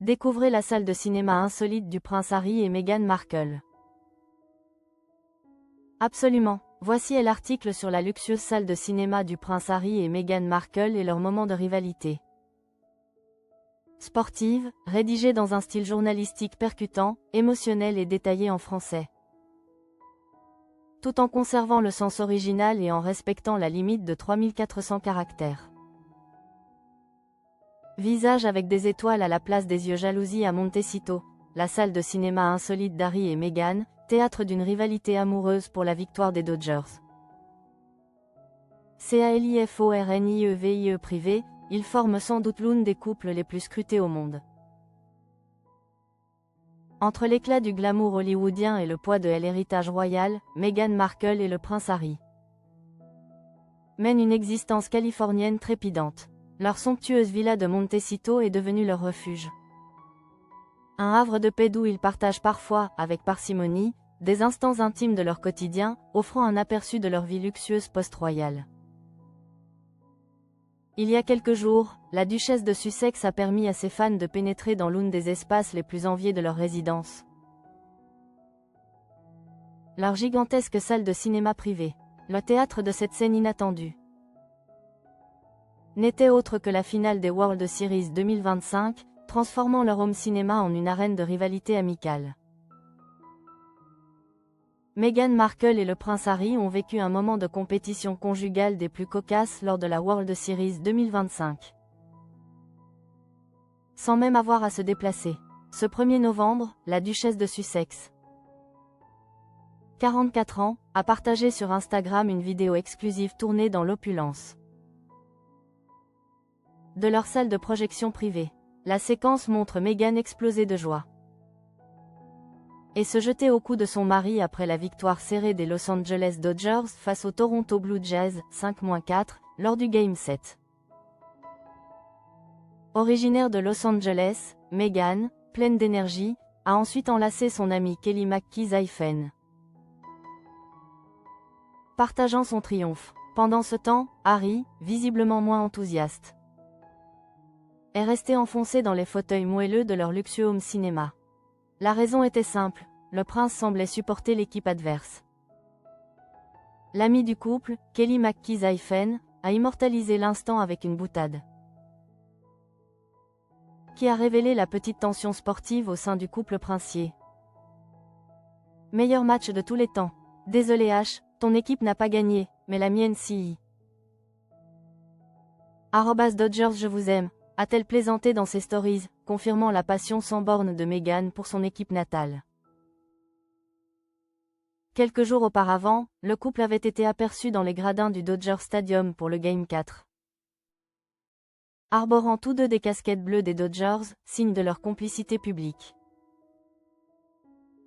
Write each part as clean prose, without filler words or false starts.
Découvrez la salle de cinéma insolite du prince Harry et Meghan Markle. Absolument. Voici l'article sur la luxueuse salle de cinéma du prince Harry et Meghan Markle et leurs moments de rivalité. Sportive, rédigée dans un style journalistique percutant, émotionnel et détaillé en français. Tout en conservant le sens original et en respectant la limite de 3400 caractères. Visage avec des étoiles à la place des yeux jalousie à Montecito, la salle de cinéma insolite d'Harry et Meghan, théâtre d'une rivalité amoureuse pour la victoire des Dodgers. CALIFORNIEVIE privé, ils forment sans doute l'une des couples les plus scrutés au monde. Entre l'éclat du glamour hollywoodien et le poids de l'héritage royal, Meghan Markle et le prince Harry mènent une existence californienne trépidante. Leur somptueuse villa de Montecito est devenue leur refuge. Un havre de paix d'où ils partagent parfois, avec parcimonie, des instants intimes de leur quotidien, offrant un aperçu de leur vie luxueuse post-royale. Il y a quelques jours, la duchesse de Sussex a permis à ses fans de pénétrer dans l'une des espaces les plus enviés de leur résidence. Leur gigantesque salle de cinéma privée. Le théâtre de cette scène inattendue n'était autre que la finale des World Series 2025, transformant leur home cinéma en une arène de rivalité amicale. Meghan Markle et le prince Harry ont vécu un moment de compétition conjugale des plus cocasses lors de la World Series 2025. Sans même avoir à se déplacer. Ce 1er novembre, la duchesse de Sussex, 44 ans, a partagé sur Instagram une vidéo exclusive tournée dans l'opulence de leur salle de projection privée. La séquence montre Meghan exploser de joie et se jeter au cou de son mari après la victoire serrée des Los Angeles Dodgers face aux Toronto Blue Jays, 5-4, lors du Game 7. Originaire de Los Angeles, Meghan, pleine d'énergie, a ensuite enlacé son amie Kelly McKee-Zaifen, partageant son triomphe. Pendant ce temps, Harry, visiblement moins enthousiaste, est resté enfoncé dans les fauteuils moelleux de leur luxueux home cinéma. La raison était simple, le prince semblait supporter l'équipe adverse. L'amie du couple, Kelly McKee-Zaifen, a immortalisé l'instant avec une boutade qui a révélé la petite tension sportive au sein du couple princier. Meilleur match de tous les temps. Désolé H, ton équipe n'a pas gagné, mais la mienne si. @Dodgers je vous aime, a-t-elle plaisanté dans ses stories, confirmant la passion sans borne de Meghan pour son équipe natale. Quelques jours auparavant, le couple avait été aperçu dans les gradins du Dodger Stadium pour le Game 4. Arborant tous deux des casquettes bleues des Dodgers, signe de leur complicité publique.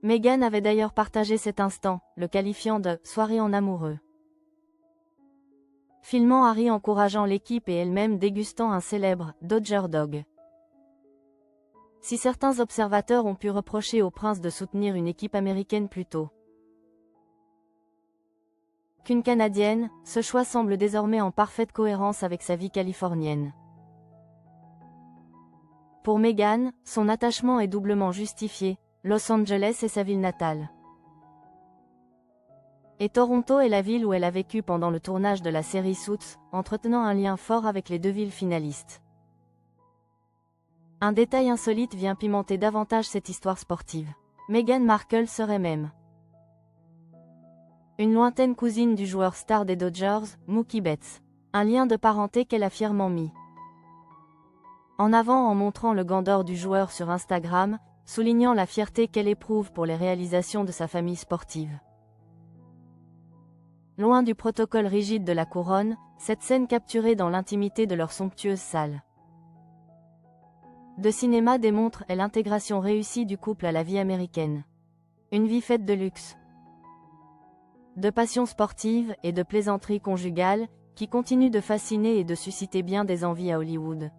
Meghan avait d'ailleurs partagé cet instant, le qualifiant de « soirée en amoureux ». Filmant Harry encourageant l'équipe et elle-même dégustant un célèbre « Dodger Dog ». Si certains observateurs ont pu reprocher au prince de soutenir une équipe américaine plus tôt qu'une canadienne, ce choix semble désormais en parfaite cohérence avec sa vie californienne. Pour Meghan, son attachement est doublement justifié, Los Angeles est sa ville natale. Et Toronto est la ville où elle a vécu pendant le tournage de la série Suits, entretenant un lien fort avec les deux villes finalistes. Un détail insolite vient pimenter davantage cette histoire sportive. Meghan Markle serait même une lointaine cousine du joueur star des Dodgers, Mookie Betts. Un lien de parenté qu'elle a fièrement mis en avant en montrant le gant d'or du joueur sur Instagram, soulignant la fierté qu'elle éprouve pour les réalisations de sa famille sportive. Loin du protocole rigide de la couronne, cette scène capturée dans l'intimité de leur somptueuse salle de cinéma démontre l'intégration réussie du couple à la vie américaine. Une vie faite de luxe, de passion sportive et de plaisanterie conjugale, qui continue de fasciner et de susciter bien des envies à Hollywood.